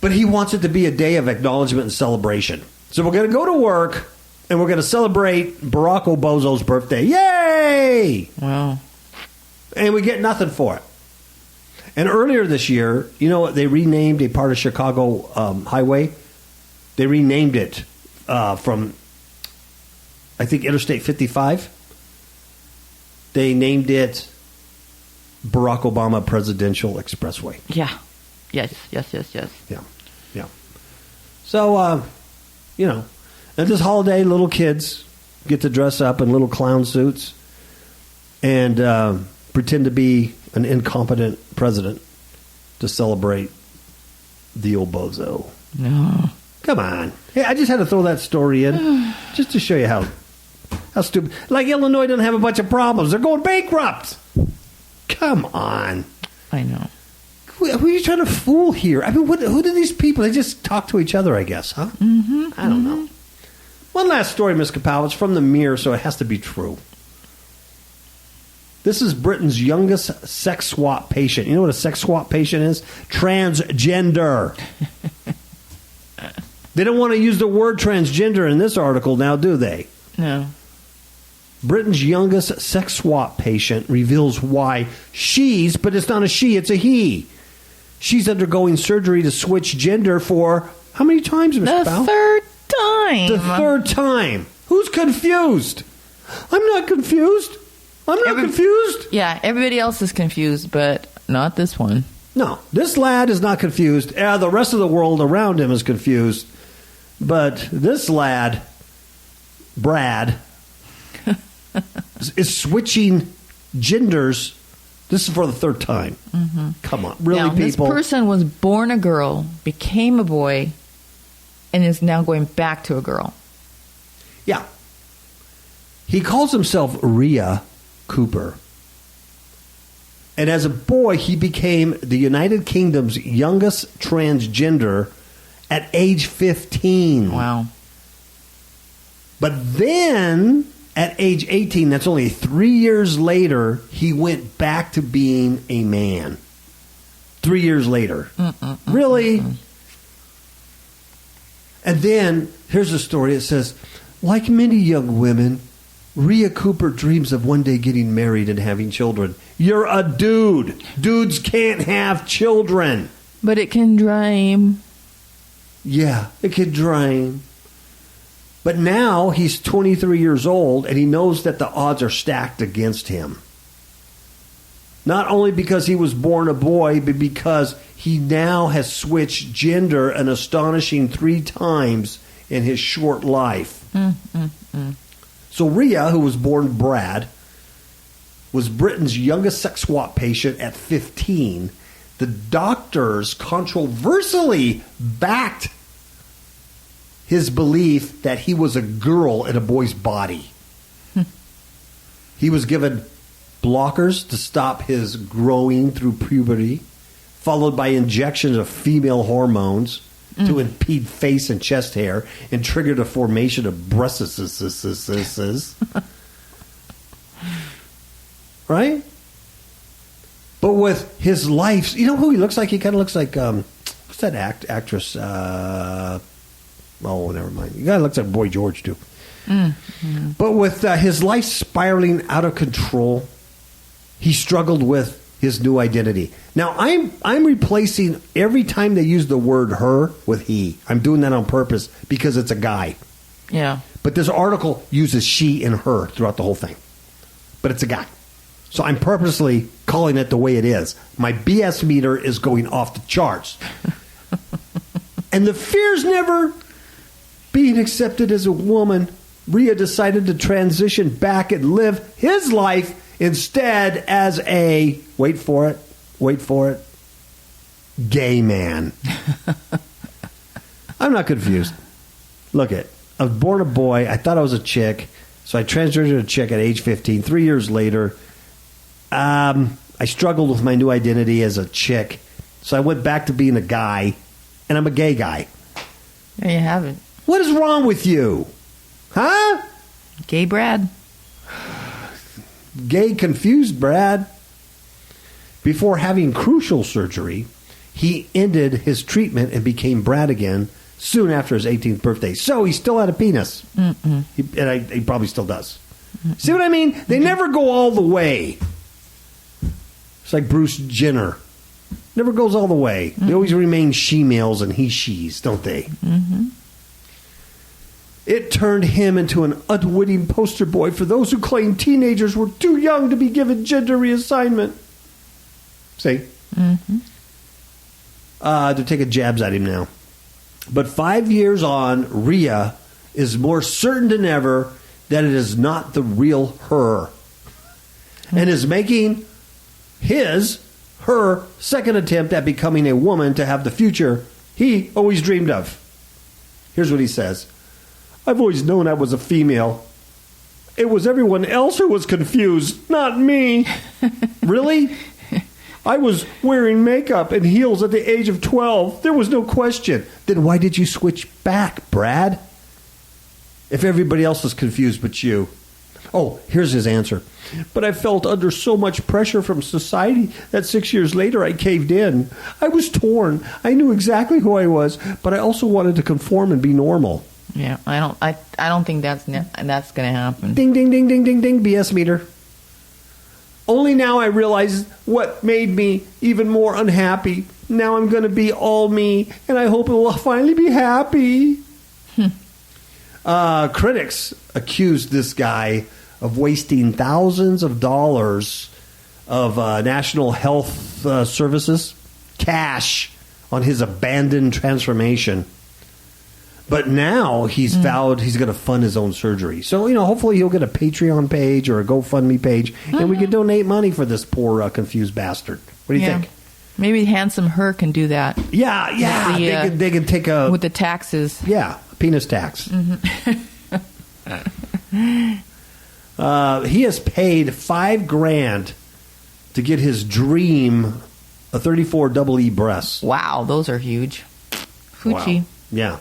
But he wants it to be a day of acknowledgement and celebration. So we're going to go to work, and we're going to celebrate Barack Obozo's birthday. Yay! Wow. And we get nothing for it. And earlier this year, you know, they renamed a part of Chicago highway. They renamed it from, I think, Interstate 55. They named it Barack Obama Presidential Expressway. Yeah. Yes. Yeah. So, at this holiday, little kids get to dress up in little clown suits and pretend to be an incompetent president to celebrate the old bozo. No. Come on. Hey, I just had to throw that story in just to show you how stupid. Like Illinois doesn't have a bunch of problems. They're going bankrupt. Come on. I know. Who are you trying to fool here? I mean, who do these people? They just talk to each other, I guess, huh? Mm-hmm. I don't know. One last story, Ms. Kapow. It's from the Mirror, so it has to be true. This is Britain's youngest sex swap patient. You know what a sex swap patient is? Transgender. They don't want to use the word transgender in this article now, do they? No. Britain's youngest sex swap patient reveals why but it's not a she, it's a he. She's undergoing surgery to switch gender for how many times, Ms. Kapow? Third time. The third time. Who's confused? I'm not confused. I'm not confused. Yeah, everybody else is confused, but not this one. No, this lad is not confused. The rest of the world around him is confused. But this lad, Brad, is switching genders. This is for the third time. Mm-hmm. Come on. Really, now, people? This person was born a girl, became a boy, and is now going back to a girl. Yeah. He calls himself Rhea Cooper. And as a boy, he became the United Kingdom's youngest transgender at age 15. Wow. But then, at age 18, that's only 3 years later, he went back to being a man. 3 years later. Really? And then, here's a story. It says, like many young women, Rhea Cooper dreams of one day getting married and having children. You're a dude. Dudes can't have children. But it can dream. Yeah, it can dream. But now he's 23 years old and he knows that the odds are stacked against him. Not only because he was born a boy, but because he now has switched gender an astonishing 3 times in his short life. So Rhea, who was born Brad, was Britain's youngest sex swap patient at 15. The doctors controversially backed his belief that he was a girl in a boy's body. He was given blockers to stop his growing through puberty, followed by injections of female hormones to impede face and chest hair and trigger the formation of breasts. Right? But with his life, you know who he looks like? He kind of looks like, what's that actress? Oh, never mind. The guy looks like Boy George, too. But with his life spiraling out of control, he struggled with his new identity. Now, I'm replacing every time they use the word her with he. I'm doing that on purpose because it's a guy. Yeah. But this article uses she and her throughout the whole thing. But it's a guy. So I'm purposely calling it the way it is. My BS meter is going off the charts. And the fear's never being accepted as a woman. Rhea decided to transition back and live his life instead as a, wait for it, gay man. I'm not confused. Look it. I was born a boy. I thought I was a chick. So I transitioned to a chick at age 15. 3 years later, I struggled with my new identity as a chick. So I went back to being a guy, and I'm a gay guy. There you have it. What is wrong with you? Huh? Gay Brad. Gay confused Brad. Before having crucial surgery, he ended his treatment and became Brad again soon after his 18th birthday. So he still had a penis. He probably still does. See what I mean? They never go all the way. It's like Bruce Jenner. Never goes all the way. They always remain she-males and he-she's, don't they? It turned him into an unwitting poster boy for those who claim teenagers were too young to be given gender reassignment. See? They're taking jabs at him now. But 5 years on, Rhea is more certain than ever that it is not the real her, and is making her second attempt at becoming a woman to have the future he always dreamed of. Here's what he says. I've always known I was a female. It was everyone else who was confused, not me. Really? I was wearing makeup and heels at the age of 12. There was no question. Then why did you switch back, Brad? If everybody else was confused but you. Oh, here's his answer. But I felt under so much pressure from society that 6 years later I caved in. I was torn. I knew exactly who I was, but I also wanted to conform and be normal. Yeah, I don't think that's going to happen. Ding, ding, ding, ding, ding, ding, BS meter. Only now I realize what made me even more unhappy. Now I'm going to be all me, and I hope it will finally be happy. Critics accused this guy of wasting thousands of dollars of National Health Services cash on his abandoned transformation. But now he's vowed he's going to fund his own surgery. So, hopefully he'll get a Patreon page or a GoFundMe page, and we can donate money for this poor, confused bastard. What do you think? Maybe Handsome Her can do that. Yeah. They can take a... With the taxes. Yeah, a penis tax. He has paid $5,000 to get his dream, a 34 double E breasts. Wow, those are huge. Fuchi. Wow. Yeah.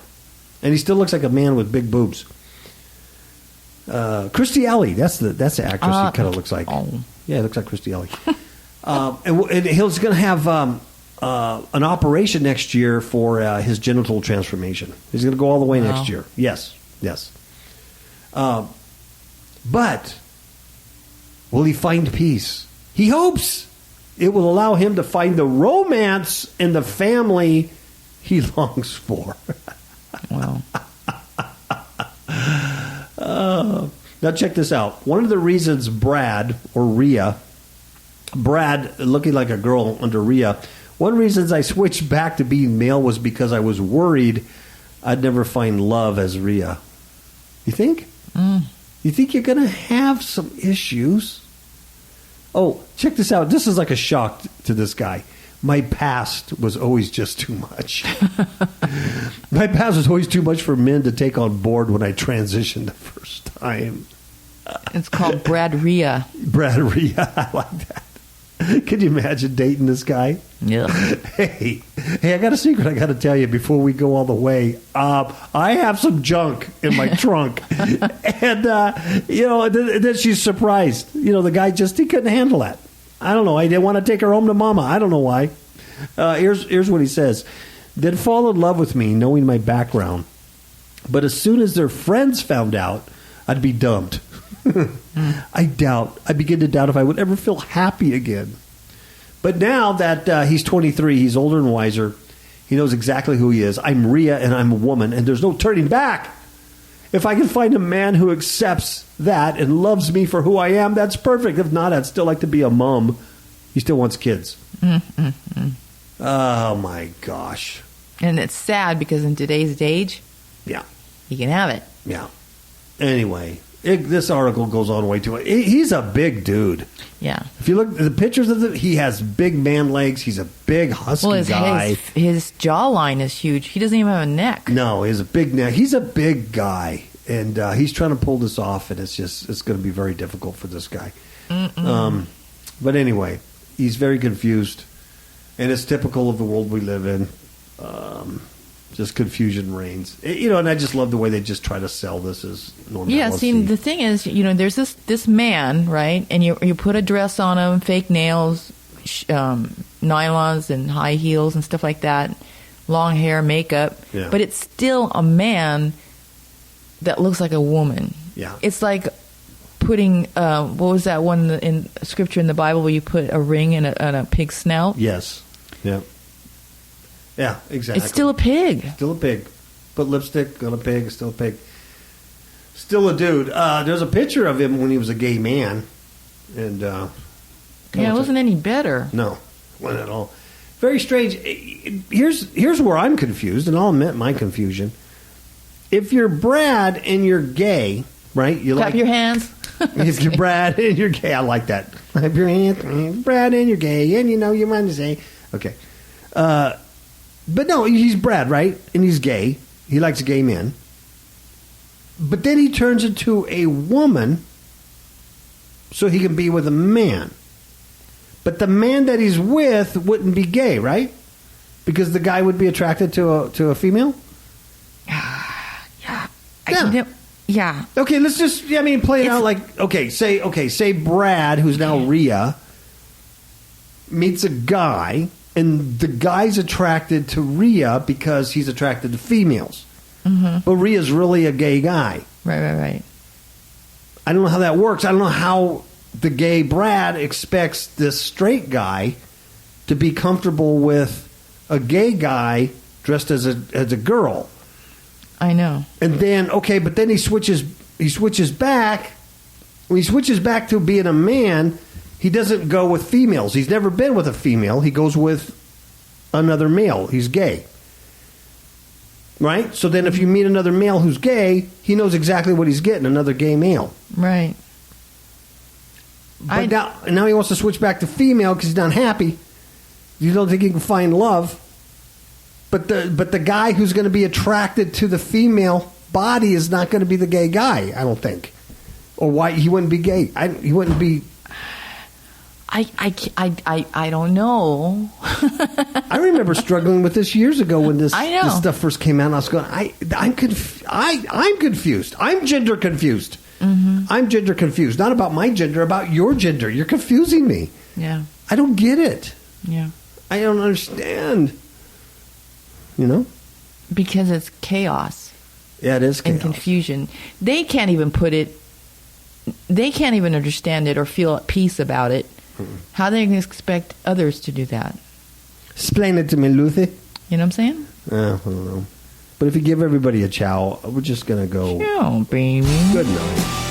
And he still looks like a man with big boobs. Christy Alley, that's the actress he kind of looks like. Oh. Yeah, it looks like Christy Alley. and he's going to have an operation next year for his genital transformation. He's going to go all the way next year. Yes. But will he find peace? He hopes it will allow him to find the romance in the family he longs for. Wow. Now check this out. One of the reasons Brad looking like a girl under Rhea, one of the reasons I switched back to being male was because I was worried I'd never find love as Rhea. You think? You think you're going to have some issues? Oh, check this out. This is like a shock to this guy. My past was always just too much. My past was always too much for men to take on board when I transitioned the first time. It's called Brad Rhea. Brad Rhea. I like that. Can you imagine dating this guy? Yeah. Hey, I got a secret I got to tell you before we go all the way. I have some junk in my trunk. And, then she's surprised. The guy he couldn't handle that. I don't know. I didn't want to take her home to mama. I don't know why. Here's what he says. They'd fall in love with me knowing my background. But as soon as their friends found out, I'd be dumped. I begin to doubt if I would ever feel happy again. But now that he's 23, he's older and wiser. He knows exactly who he is. I'm Rhea and I'm a woman, and there's no turning back. If I can find a man who accepts that and loves me for who I am, that's perfect. If not, I'd still like to be a mom. He still wants kids. Oh, my gosh. And it's sad because in today's age, yeah, he can have it. Yeah. Anyway, this article goes on way too much. He's a big dude. Yeah. If you look at the pictures of he has big man legs. He's a big husky guy. His jawline is huge. He doesn't even have a neck. No, he has a big neck. He's a big guy, and he's trying to pull this off, and it's going to be very difficult for this guy. But anyway, he's very confused, and it's typical of the world we live in. Just confusion reigns. And I just love the way they just try to sell this as normality. Yeah, see, the thing is, there's this man, right? And you put a dress on him, fake nails, nylons and high heels and stuff like that, long hair, makeup. Yeah. But it's still a man that looks like a woman. Yeah. It's like putting, what was that one in scripture in the Bible where you put a ring in a pig's snout? Yes. Yeah. Yeah, exactly. It's still a pig. Still a pig. Put lipstick on a pig, it's still a pig. Still a dude. There's a picture of him when he was a gay man. And it wasn't any better. No, wasn't at all. Very strange. Here's where I'm confused, and I'll admit my confusion. If you're Brad and you're gay, right? You Clap your hands. If you're Brad and you're gay, I like that. Clap your hands, Brad and you're gay, and you want to say, okay. But no, he's Brad, right? And he's gay. He likes gay men. But then he turns into a woman so he can be with a man. But the man that he's with wouldn't be gay, right? Because the guy would be attracted to a female? Yeah. Okay, let's just play it out like say Brad, who's now Rhea, meets a guy, and the guy's attracted to Rhea because he's attracted to females. Mm-hmm. But Rhea's really a gay guy. Right. I don't know how that works. I don't know how the gay Brad expects this straight guy to be comfortable with a gay guy dressed as a girl. I know. And then but then he switches back. When he switches back to being a man, he doesn't go with females. He's never been with a female. He goes with another male. He's gay. Right? So then if you meet another male who's gay, he knows exactly what he's getting, another gay male. Right. But now he wants to switch back to female because he's not happy. You don't think he can find love. But the guy who's going to be attracted to the female body is not going to be the gay guy, I don't think. Or why he wouldn't be gay. He wouldn't be... I don't know. I remember struggling with this years ago when this stuff first came out. And I was going, I'm confused. I'm gender confused. Mm-hmm. I'm gender confused. Not about my gender, about your gender. You're confusing me. Yeah. I don't get it. Yeah. I don't understand. You know? Because it's chaos. Yeah, it is chaos. And confusion. They can't even put it... They can't even understand it or feel at peace about it. How they can expect others to do that? Explain it to me, Lucy. You know what I'm saying? I don't know. But if you give everybody a chow, we're just going to go... Ciao, baby. Good night.